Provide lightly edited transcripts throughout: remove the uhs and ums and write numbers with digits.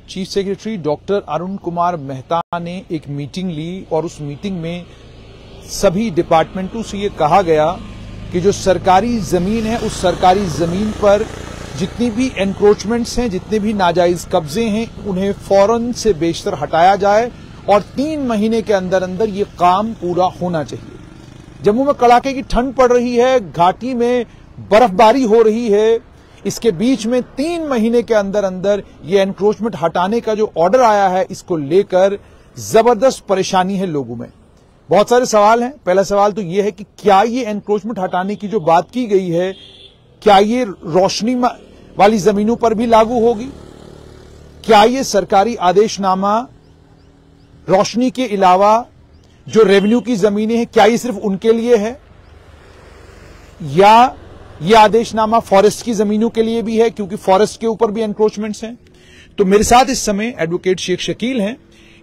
Chief secretary doctor Arun Kumar Mehta ने एक meeting ली और उस मीटिंग में सभी डिपार्टमेंटों से ये कहा गया कि जो सरकारी जमीन है उस सरकारी जमीन पर जितनी भी एनक्रोचमेंट्स हैं, जितने भी नाजायज कब्जे हैं, उन्हें फौरन से बेशतर हटाया जाए और 3 महीने के अंदर अंदर ये काम पूरा होना चाहिए। जम्मू में कड़ाके की ठंड पड़ रही है, घाटी में बर्फबारी हो रही है, इसके बीच में 3 महीने के अंदर अंदर ये एनक्रोचमेंट हटाने का जो ऑर्डर आया है, इसको लेकर जबरदस्त परेशानी है लोगों में। बहुत सारे सवाल हैं। पहला सवाल तो ये है कि क्या ये एनक्रोचमेंट हटाने की जो बात की गई है, क्या ये रोशनी वाली जमीनों पर भी लागू होगी? क्या ये सरकारी आदेशनामा रोशनी के अलावा जो रेवेन्यू की जमीनें हैं, क्या ये सिर्फ उनके लिए है, या ये आदेशनामा फॉरेस्ट की जमीनों के लिए भी है, क्योंकि फॉरेस्ट के ऊपर भी एनक्रोचमेंट्स हैं? तो मेरे साथ इस समय एडवोकेट शेख शकील हैं।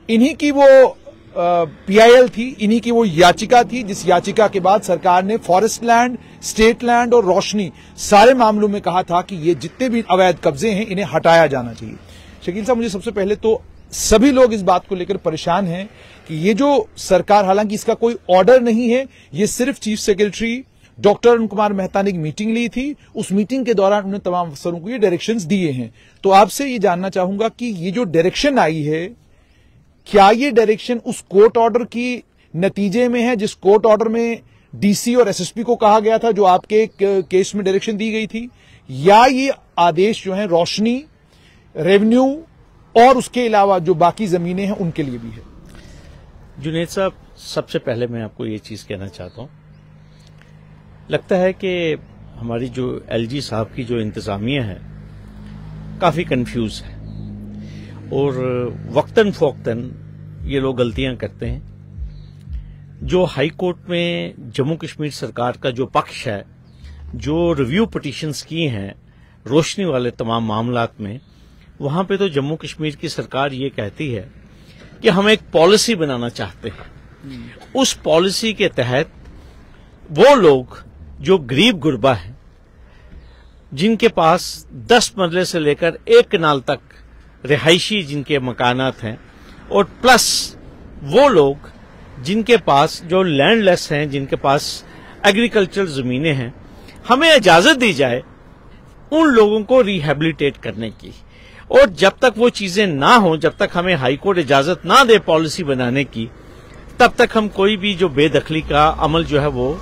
इन्हीं की वो पीआईएल थी, इन्हीं की वो याचिका थी जिस याचिका के बाद सरकार ने फॉरेस्ट लैंड, स्टेट लैंड और रोशनी सारे मामलों में कहा था कि ये जितने भी अवैध कब्जे हैं इन्हें हटाया जाना चाहिए। शकील साहब, मुझे सबसे पहले तो सभी लोग इस बात को लेकर परेशान हैं कि ये जो सरकार, हालांकि इसका कोई ऑर्डर नहीं है, ये सिर्फ chief secretary doctor Arun Kumar Mehta ने एक मीटिंग ली थी, उस मीटिंग के दौरान उन्होंने तमाम अफसरों को ये डायरेक्शंस दिए हैं। तो आपसे ये जानना चाहूंगा कि ये जो डायरेक्शन आई है, क्या ये डायरेक्शन उस कोर्ट ऑर्डर की नतीजे में है जिस कोर्ट ऑर्डर में डीसी और एसएसपी को कहा गया था, जो आपके केस में डायरेक्शन दी गई थी, या ये आदेश जो है रोशनी, रेवेन्यू और उसके अलावा जो बाकी जमीनें हैं उनके लिए भी है? जुनेद साहब, सबसे पहले मैं आपको ये चीज कहना चाहता हूं, लगता है कि हमारी जो एलजी साहब की जो इंतजामिया है काफी कंफ्यूज है और वक्तन फोक्तन ये लोग गलतियां करते हैं। जो हाई कोर्ट में जम्मू कश्मीर सरकार का जो पक्ष है, जो रिव्यू पिटीशंस किए हैं रोशनी वाले तमाम मामलात में, वहां पे तो जम्मू कश्मीर की सरकार ये कहती है कि हम एक पॉलिसी बनाना चाहते हैं। उस पॉलिसी के तहत वो लोग जो गरीब गुरबा हैं, जिनके पास 10 मरले से लेकर 1 कनाल तक रिहायशी जिनके मकानात हैं, और प्लस वो लोग जिनके पास जो लैंडलेस हैं, जिनके पास एग्रीकल्चरल जमीनें हैं, हमें इजाजत दी जाए उन लोगों को रिहेबिलिटेट करने की। और जब तक वो चीजें ना हो, जब तक हमें हाईकोर्ट इजाजत ना दे पॉलिसी बनाने की, तब तक हम कोई भी जो बेदखली का अमल जो है वो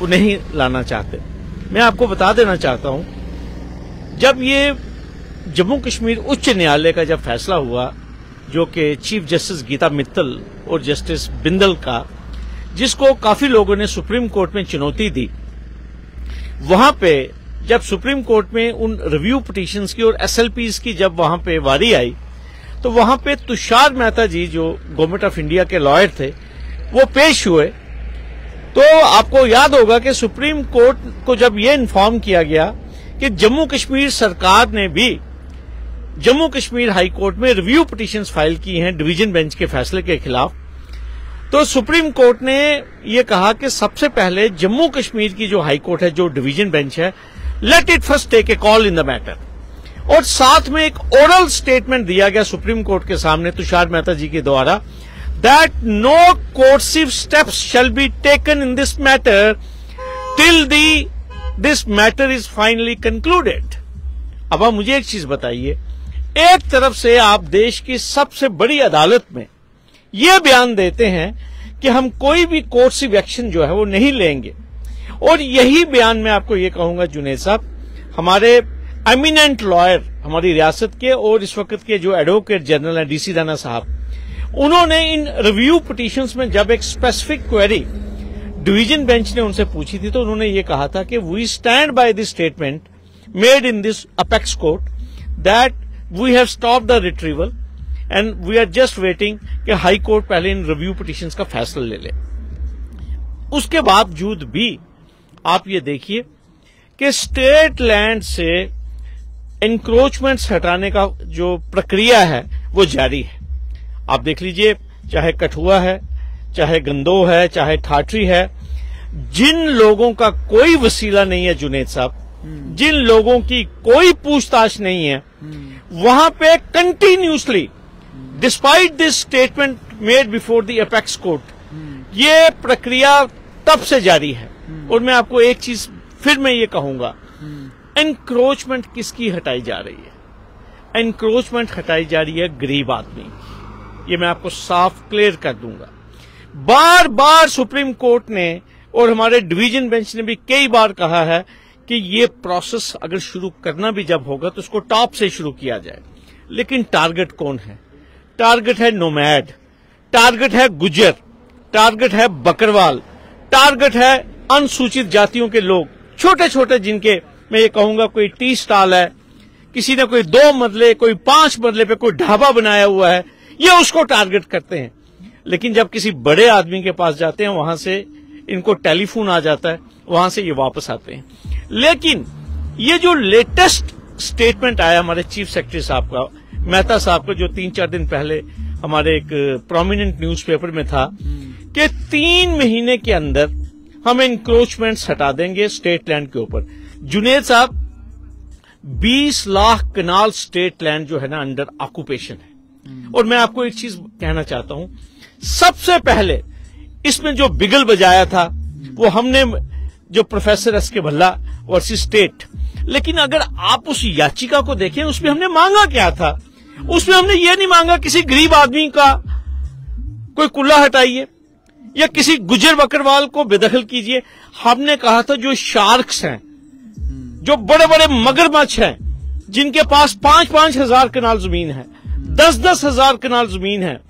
नहीं लाना चाहते। मैं आपको बता देना चाहता हूं, जब ये जम्मू कश्मीर उच्च न्यायालय का जब फैसला हुआ, जो कि चीफ जस्टिस गीता मित्तल और जस्टिस बिंदल का, जिसको काफी लोगों ने सुप्रीम कोर्ट में चुनौती दी, वहां पे जब सुप्रीम कोर्ट में उन रिव्यू पिटीशंस की और एसएलपीज की जब वहां पे वारी आई, तो वहां पे तुषार मेहता जी जो गवर्नमेंट ऑफ इंडिया के लॉयर थे, वो पेश हुए। तो आपको याद होगा कि सुप्रीम कोर्ट को जब ये इन्फॉर्म किया गया कि जम्मू कश्मीर सरकार ने भी जम्मू कश्मीर हाई कोर्ट में रिव्यू पिटीशंस फाइल की हैं डिवीजन बेंच के फैसले के खिलाफ, तो सुप्रीम कोर्ट ने यह कहा कि सबसे पहले जम्मू कश्मीर की जो हाई कोर्ट है, जो डिवीजन बेंच है, let it first take a call in the matter. और साथ में एक ओरल स्टेटमेंट दिया गया सुप्रीम कोर्ट के सामने तुषार मेहता जी के द्वारा, that no coercive steps shall be taken in this matter till this matter is finally concluded. अब आप मुझे एक चीज बताइए, एक तरफ से आप देश की सबसे बड़ी अदालत में यह बयान देते हैं कि हम कोई भी कोर्सिव एक्शन जो है वो नहीं लेंगे, और यही बयान मैं आपको ये कहूंगा जुनेद साहब, हमारे एमिनेंट लॉयर हमारी रियासत के और इस वक्त के जो एडवोकेट जनरल हैं डीसी राणा साहब, उन्होंने इन रिव्यू पिटीशंस में जब एक स्पेसिफिक क्वेरी डिवीजन बेंच ने उनसे पूछी थी, तो उन्होंने ये कहा था कि we stand by this statement made in this apex court that we have stopped the retrieval and we are just waiting कि हाई कोर्ट पहले इन रिव्यू पिटीशंस का फैसला ले ले। उसके बावजूद भी आप ये देखिए कि स्टेट लैंड से एनक्रोचमेंट्स हटाने का जो प्रक्रिया है वो जारी है। आप देख लीजिए, चाहे कठुआ है, चाहे गंदोह है, चाहे ठाठरी है, जिन लोगों का कोई वसीला नहीं है जुनेद साहब, जिन लोगों की कोई पूछताछ नहीं है, वहां पे continuously despite this statement made before the apex court, ये प्रक्रिया तब से जारी है। और मैं आपको एक चीज फिर मैं ये कहूंगा, एनक्रोचमेंट किसकी हटाई जा रही है? एनक्रोचमेंट हटाई जा रही है गरीब आदमी की। ये मैं आपको साफ क्लियर कर दूंगा। बार बार सुप्रीम कोर्ट ने और हमारे डिवीजन बेंच ने भी कई बार कहा है कि ये प्रोसेस अगर शुरू करना भी जब होगा तो उसको टॉप से शुरू किया जाए। लेकिन टारगेट कौन है? टारगेट है नोमैड, टारगेट है गुजर, टारगेट है बकरवाल, टारगेट है अनुसूचित जातियों के लोग, छोटे छोटे, जिनके मैं ये कहूंगा कोई टी स्टॉल है, किसी ने कोई 2 मरले, कोई 5 मरले पे कोई ढाबा बनाया हुआ है, ये उसको टारगेट करते हैं। लेकिन जब किसी बड़े आदमी के पास जाते हैं, वहां से इनको टेलीफोन आ जाता है, वहां से ये वापस आते हैं। लेकिन ये जो लेटेस्ट स्टेटमेंट आया हमारे चीफ सेक्रेटरी साहब का, मेहता साहब का, जो 3-4 दिन पहले हमारे एक प्रोमिनेंट न्यूज़पेपर में था कि 3 महीने के अंदर हम एनक्रोचमेंट्स हटा देंगे स्टेट लैंड के ऊपर। जुनेद साहब, 20 लाख कनाल स्टेट लैंड जो है ना अंडर ऑक्यूपेशन है। और मैं आपको एक चीज कहना चाहता हूं, सबसे पहले इसमें जो बिगल बजाया था वो हमने, जो प्रोफेसर एस के भल्ला वर्सेस स्टेट। लेकिन अगर आप उस याचिका को देखें, उसमें हमने मांगा क्या था? उसमें हमने ये नहीं मांगा किसी गरीब आदमी का कोई कुल्ला हटाइए या किसी गुजर बकरवाल को बेदखल कीजिए। हमने कहा था जो शार्क्स हैं, जो बड़े बड़े मगरमच्छ हैं, जिनके पास 5-5 हजार कनाल जमीन है, 10-10 हजार कनाल जमीन है,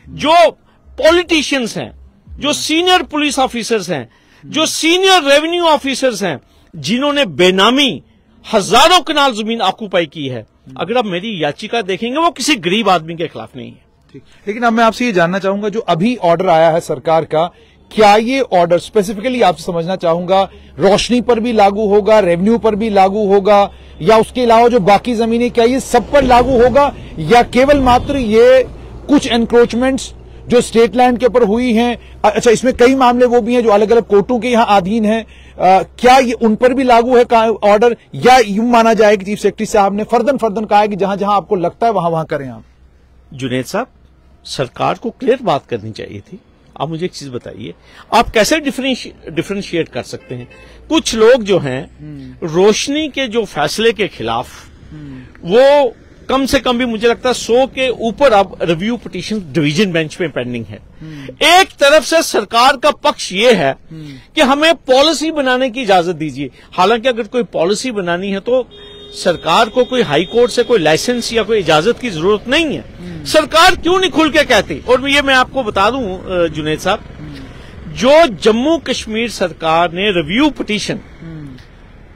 जो पॉलिटिशियंस हैं, जो सीनियर पुलिस ऑफिसर्स हैं, जो सीनियर रेवेन्यू ऑफिसर्स हैं, जिन्होंने बेनामी हजारों कनाल जमीन ऑक्यूपाई की है, अगर आप मेरी याचिका देखेंगे वो किसी गरीब आदमी के खिलाफ नहीं है। ठीक, लेकिन अब मैं आपसे ये जानना चाहूंगा, जो अभी ऑर्डर आया है सरकार का, क्या ये ऑर्डर स्पेसिफिकली आपसे समझना चाहूंगा, रोशनी पर भी लागू होगा, रेवेन्यू पर भी लागू होगा, या उसके अलावा जो बाकी जमीनें, क्या ये सब पर लागू होगा, या केवल मात्र ये कुछ एनक्रोचमेंट्स जो स्टेट लैंड के ऊपर हुई हैं? अच्छा, इसमें कई मामले वो भी हैं जो अलग अलग कोर्टों के यहां अधीन हैं, क्या ये उन पर भी लागू है ऑर्डर, या यूं माना जाए कि चीफ सेक्रेटरी साहब ने फर्दन कहा है कि जहां जहां आपको लगता है वहां करें आप? जुनेद साहब, सरकार को क्लियर बात करनी चाहिए थी। आप मुझे एक चीज बताइए, आप कैसे डिफरेंशिएट कर सकते हैं? कुछ लोग जो हैं रोशनी के जो फैसले के खिलाफ, वो कम से कम भी मुझे लगता है 100 के ऊपर अब रिव्यू पिटीशन डिवीजन बेंच पे पेंडिंग है। एक तरफ से सरकार का पक्ष ये है कि हमें पॉलिसी बनाने की इजाजत दीजिए। हालांकि अगर कोई पॉलिसी बनानी है तो सरकार को कोई हाई कोर्ट से कोई लाइसेंस या कोई इजाजत की जरूरत नहीं है। सरकार क्यों नहीं खुल के कहती? और ये मैं आपको बता दूं जुनेद साहब, जो जम्मू कश्मीर सरकार ने रिव्यू पिटीशन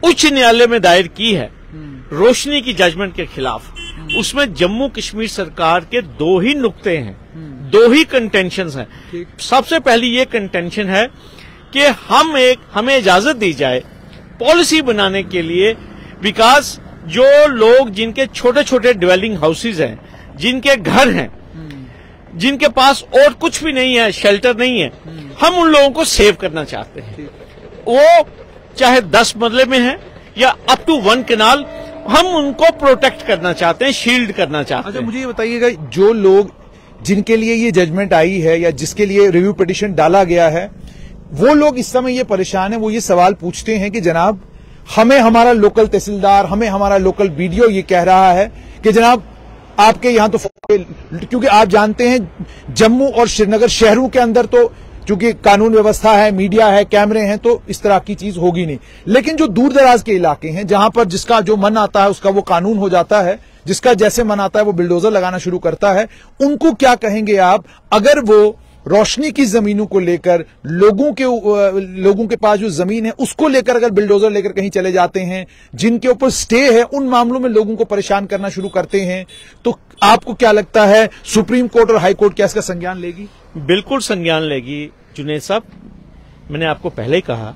उच्च न्यायालय में दायर की है रोशनी की जजमेंट के खिलाफ, उसमें जम्मू कश्मीर सरकार के 2 ही नुक्ते हैं, 2 ही कंटेंशंस हैं। सबसे पहली ये कंटेंशन है कि हमें इजाजत दी जाए पॉलिसी बनाने के लिए, बिकॉज जो लोग जिनके छोटे छोटे डिवेलिंग हाउसेज हैं, जिनके घर हैं, जिनके पास और कुछ भी नहीं है, शेल्टर नहीं है, हम उन लोगों को सेव करना चाहते हैं। वो चाहे 10 मरले में है या अप टू 1 कनाल, हम उनको प्रोटेक्ट करना चाहते हैं, शील्ड करना चाहते हैं। अच्छा, मुझे ये बताइएगा, जो लोग जिनके लिए ये जजमेंट आई है या जिसके लिए रिव्यू पिटीशन डाला गया है, वो लोग इस समय ये परेशान है, वो ये सवाल पूछते हैं कि जनाब हमें हमारा लोकल तहसीलदार, हमें हमारा लोकल बीडीओ ये कह रहा है कि जनाब आपके यहां तो, क्योंकि आप जानते हैं जम्मू और श्रीनगर शहरों के अंदर तो चूंकि कानून व्यवस्था है, मीडिया है, कैमरे हैं, तो इस तरह की चीज होगी नहीं। लेकिन जो दूर दराज के इलाके हैं, जहां पर जिसका जो मन आता है उसका वो कानून हो जाता है, जिसका जैसे मन आता है वो बिल्डोजर लगाना शुरू करता है, उनको क्या कहेंगे आप अगर वो रोशनी की जमीनों को लेकर, लोगों के पास जो जमीन है उसको लेकर अगर बिल्डोजर लेकर कहीं चले जाते हैं, जिनके ऊपर स्टे है, उन मामलों में लोगों को परेशान करना शुरू करते हैं, तो आपको क्या लगता है सुप्रीम कोर्ट और हाई कोर्ट क्या इसका संज्ञान लेगी? बिल्कुल संज्ञान लेगी जुनेद साहब, मैंने आपको पहले ही कहा।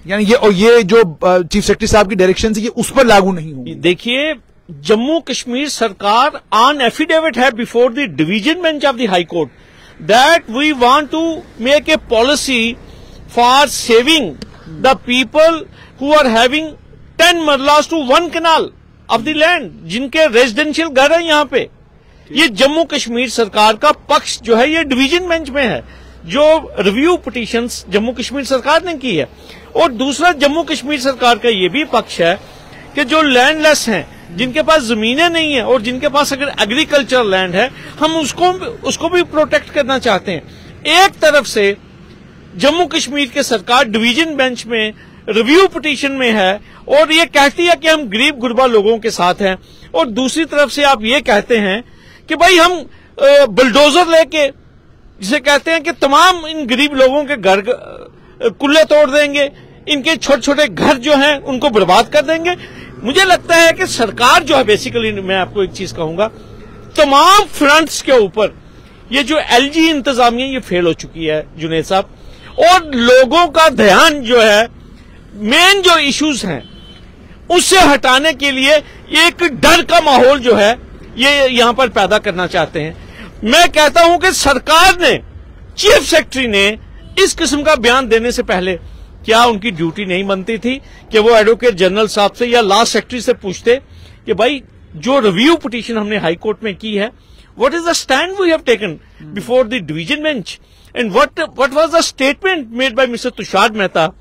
यानी ये जो चीफ सेक्रेटरी साहब की डायरेक्शन है ये उस पर लागू नहीं होगी। देखिए, जम्मू कश्मीर सरकार ऑन एफिडेविट है before the division bench of the high court that we want to make a policy for saving the people who are having 10 marlas to 1 kanal of the land, जिनके रेजिडेंशियल घर है यहाँ पे। ये जम्मू कश्मीर सरकार का पक्ष जो है ये डिवीजन बेंच में है, जो रिव्यू पिटीशंस जम्मू कश्मीर सरकार ने की है। और दूसरा जम्मू कश्मीर सरकार का ये भी पक्ष है कि जो लैंडलेस हैं, जिनके पास जमीनें नहीं है और जिनके पास अगर एग्रीकल्चर लैंड है, हम उसको भी प्रोटेक्ट करना चाहते हैं। एक तरफ से जम्मू कश्मीर की सरकार डिवीजन बेंच में रिव्यू पिटीशन में है और ये कहती है कि हम गरीब गुरबा लोगों के साथ हैं, और दूसरी तरफ से आप ये कहते हैं कि भाई हम बुलडोजर लेके, जिसे कहते हैं कि तमाम इन गरीब लोगों के घर कुल्ले तोड़ देंगे, इनके छोटे छोटे घर जो हैं उनको बर्बाद कर देंगे। मुझे लगता है कि सरकार जो है, बेसिकली मैं आपको एक चीज कहूंगा, तमाम फ्रंट्स के ऊपर ये जो एलजी इंतजामिया ये फेल हो चुकी है जुनेद साहब, और लोगों का ध्यान जो है मेन जो इश्यूज हैं उससे हटाने के लिए एक डर का माहौल जो है ये यहां पर पैदा करना चाहते हैं। मैं कहता हूं कि सरकार ने, चीफ सेक्रेटरी ने इस किस्म का बयान देने से पहले क्या उनकी ड्यूटी नहीं बनती थी कि वो एडवोकेट जनरल साहब से या लॉ सेक्रेटरी से पूछते कि भाई जो रिव्यू पिटीशन हमने हाई कोर्ट में की है, what is the stand we have taken before the division bench, and what was the statement made by mister Tushar Mehta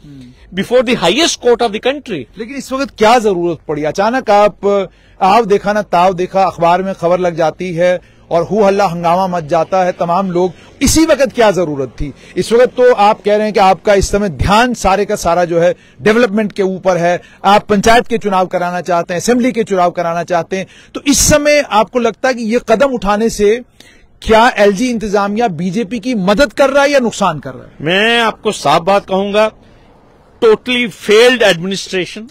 before the highest court of the country. लेकिन इस वक्त क्या जरूरत पड़ी? अचानक आप देखा ना ताव देखा, अखबार में खबर लग जाती है और हु हल्ला हंगामा मच जाता है तमाम लोग। इसी वक्त क्या जरूरत थी? इस वक्त तो आप कह रहे हैं कि आपका इस समय ध्यान सारे का सारा जो है डेवलपमेंट के ऊपर है, आप पंचायत के चुनाव कराना चाहते हैं, असेंबली के चुनाव कराना चाहते हैं, तो इस समय आपको लगता है कि ये कदम उठाने से क्या एलजी इंतजामिया बीजेपी की मदद कर रहा है या नुकसान कर रहा है? मैं आपको साफ बात कहूंगा, टोटली फेल्ड एडमिनिस्ट्रेशन,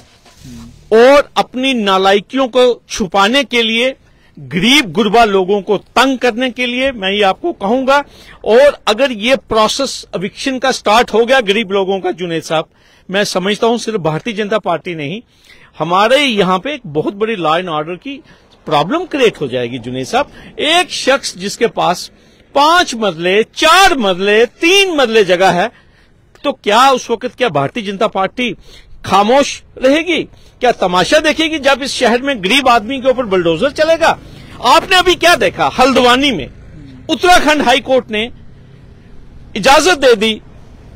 और अपनी नालायकियों को छुपाने के लिए, गरीब गुरबा लोगों को तंग करने के लिए, मैं ये आपको कहूंगा। और अगर ये प्रोसेस एविक्शन का स्टार्ट हो गया गरीब लोगों का जुनेद साहब, मैं समझता हूं सिर्फ भारतीय जनता पार्टी नहीं, हमारे यहां पे एक बहुत बड़ी लॉ एंड ऑर्डर की प्रॉब्लम क्रिएट हो जाएगी जुनेद साहब। एक शख्स जिसके पास 5 मरले, 4 मरले, 3 मरले जगह है, तो क्या उस वक्त क्या भारतीय जनता पार्टी खामोश रहेगी? क्या तमाशा देखेगी जब इस शहर में गरीब आदमी के ऊपर बुलडोजर चलेगा? आपने अभी क्या देखा, हल्द्वानी में उत्तराखंड हाई कोर्ट ने इजाजत दे दी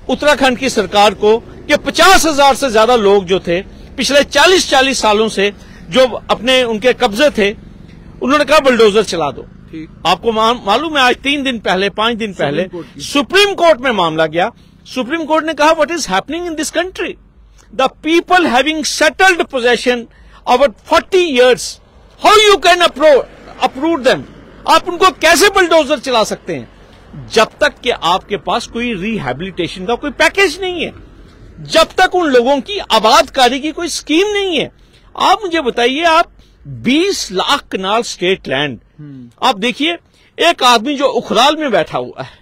उत्तराखंड की सरकार को कि 50,000 से ज्यादा लोग जो थे पिछले 40 सालों से जो अपने उनके कब्जे थे, उन्होंने कहा बुलडोजर चला दो। आपको मालूम है आज 3 दिन पहले, 5 दिन पहले सुप्रीम कोर्ट में मामला गया। सुप्रीम कोर्ट ने कहा what is happening in this country, the people having settled possession over 40 years, how you can approve them? आप उनको कैसे बुलडोजर चला सकते हैं जब तक कि आपके पास कोई रिहैबिलिटेशन का कोई पैकेज नहीं है, जब तक उन लोगों की आबादकारी की कोई स्कीम नहीं है। आप मुझे बताइए, आप 20 लाख कनाल स्टेट लैंड, आप देखिए, एक आदमी जो उखराल में बैठा हुआ है,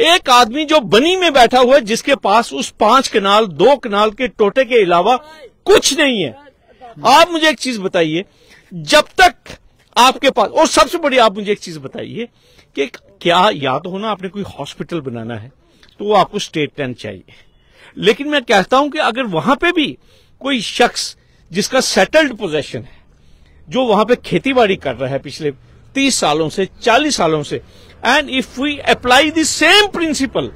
एक आदमी जो बनी में बैठा हुआ है, जिसके पास उस 5 कनाल 2 कनाल के टोटे के अलावा कुछ नहीं है। आप मुझे एक चीज बताइए, जब तक आपके पास, और सबसे बड़ी आप मुझे एक चीज बताइए कि क्या, या तो होना आपने कोई हॉस्पिटल बनाना है तो वो आपको स्टेट लैंड चाहिए, लेकिन मैं कहता हूं कि अगर वहां पे भी कोई शख्स जिसका सेटल्ड पोजेशन है, जो वहां पे खेतीबाड़ी कर रहा है पिछले 30 सालों से, 40 सालों से, and if we apply the same principle,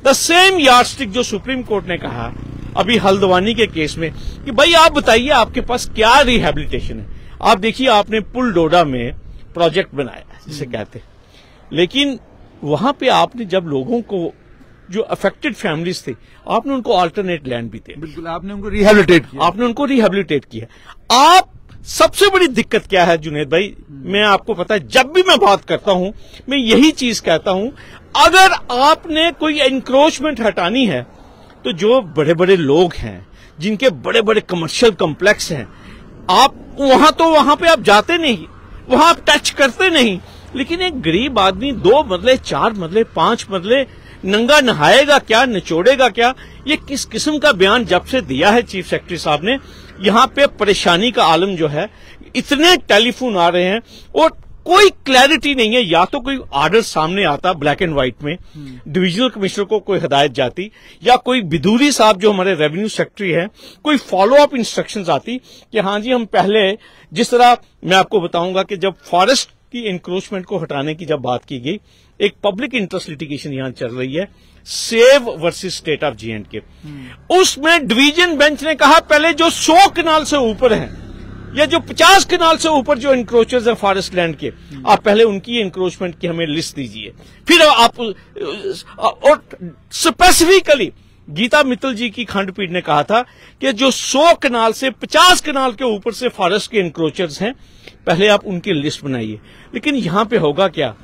the same yardstick जो सुप्रीम कोर्ट ने कहा अभी हल्द्वानी के केस में कि भाई आप बताइए आपके पास क्या रिहैबिलिटेशन है। आप देखिए, आपने पुल डोडा में प्रोजेक्ट बनाया जिसे कहते हैं, लेकिन वहां पे आपने जब लोगों को, जो अफेक्टेड फैमिलीज थे, आपने उनको अल्टरनेट लैंड भी दिया। बिल्कुल, आपने उनको रिहैबिलिटेट किया। आप सबसे बड़ी दिक्कत क्या है जुनेद भाई, मैं आपको पता है, जब भी मैं बात करता हूं मैं यही चीज कहता हूं, अगर आपने कोई एनक्रोचमेंट हटानी है तो जो बड़े बड़े लोग हैं, जिनके बड़े बड़े कमर्शियल कॉम्प्लेक्स हैं, आप वहां पे आप जाते नहीं, वहां आप टच करते नहीं, लेकिन एक गरीब आदमी 2 मरले, 4 मरले, 5 मरले नंगा नहाएगा क्या, निचोड़ेगा क्या? ये किस किस्म का बयान जब से दिया है चीफ सेक्रेटरी साहब ने, यहां पे परेशानी का आलम जो है, इतने टेलीफोन आ रहे हैं, और कोई क्लैरिटी नहीं है। या तो कोई आर्डर सामने आता ब्लैक एंड व्हाइट में, डिविजनल कमिश्नर को कोई हिदायत जाती, या कोई बिदूरी साहब जो हमारे रेवेन्यू सेक्रेटरी है कोई फॉलो अप इंस्ट्रक्शंस आती कि हाँ जी हम पहले, जिस तरह मैं आपको बताऊंगा कि जब फॉरेस्ट की इंक्रोचमेंट को हटाने की जब बात की गई, एक पब्लिक इंटरेस्ट लिटिगेशन यहां चल रही है, save versus state of J&K, उसमें डिवीजन बेंच ने कहा पहले जो 100 कनाल से ऊपर हैं या जो 50 कनाल से ऊपर जो इंक्रोचर्स हैं फॉरेस्ट लैंड के, आप पहले उनकी इंक्रोचमेंट की हमें लिस्ट दीजिए, फिर आप, और स्पेसिफिकली गीता मित्तल जी की खंडपीठ ने कहा था कि जो 100 कनाल से 50 कनाल के ऊपर से फॉरेस्ट के इंक्रोचर्स हैं पहले आप उनकी लिस्ट बनाइए। लेकिन यहां पे होगा क्या,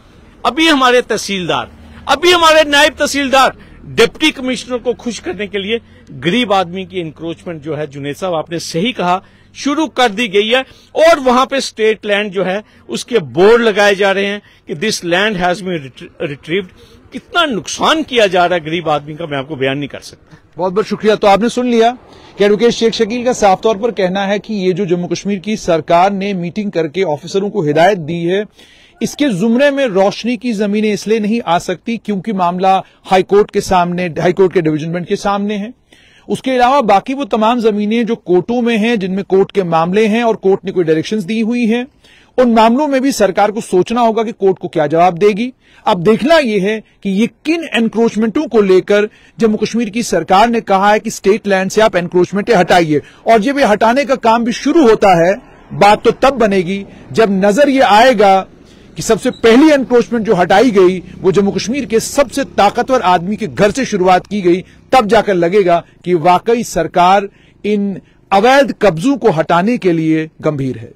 अभी हमारे तहसीलदार, अभी हमारे नायब तहसीलदार डिप्टी कमिश्नर को खुश करने के लिए गरीब आदमी की इंक्रोचमेंट जो है, जुनेद साहब आपने सही कहा, शुरू कर दी गई है, और वहां पे स्टेट लैंड जो है उसके बोर्ड लगाए जा रहे हैं कि this land has been retrieved. कितना नुकसान किया जा रहा है गरीब आदमी का, मैं आपको बयान नहीं कर सकता। बहुत बहुत शुक्रिया। तो आपने सुन लिया कि एडवोकेट शेख शकील का साफ तौर पर कहना है कि ये जो जम्मू कश्मीर की सरकार ने मीटिंग करके ऑफिसरों को हिदायत दी है, इसके जुमरे में रोशनी की जमीनें इसलिए नहीं आ सकती क्योंकि मामला हाईकोर्ट के सामने, हाईकोर्ट के डिवीजन बेंच के सामने है। उसके अलावा बाकी वो तमाम जमीनें जो कोर्टों में हैं, जिनमें कोर्ट के मामले हैं और कोर्ट ने कोई डायरेक्शंस दी हुई हैं, उन मामलों में भी सरकार को सोचना होगा कि कोर्ट को क्या जवाब देगी। अब देखना यह है कि ये किन एनक्रोचमेंटों को लेकर जम्मू कश्मीर की सरकार ने कहा है कि स्टेट लैंड से आप एनक्रोचमेंटें हटाइए, और जब ये हटाने का काम भी शुरू होता है, बात तो तब बनेगी जब नजर ये आएगा कि सबसे पहली एनक्रोचमेंट जो हटाई गई वो जम्मू कश्मीर के सबसे ताकतवर आदमी के घर से शुरुआत की गई। तब जाकर लगेगा कि वाकई सरकार इन अवैध कब्जों को हटाने के लिए गंभीर है।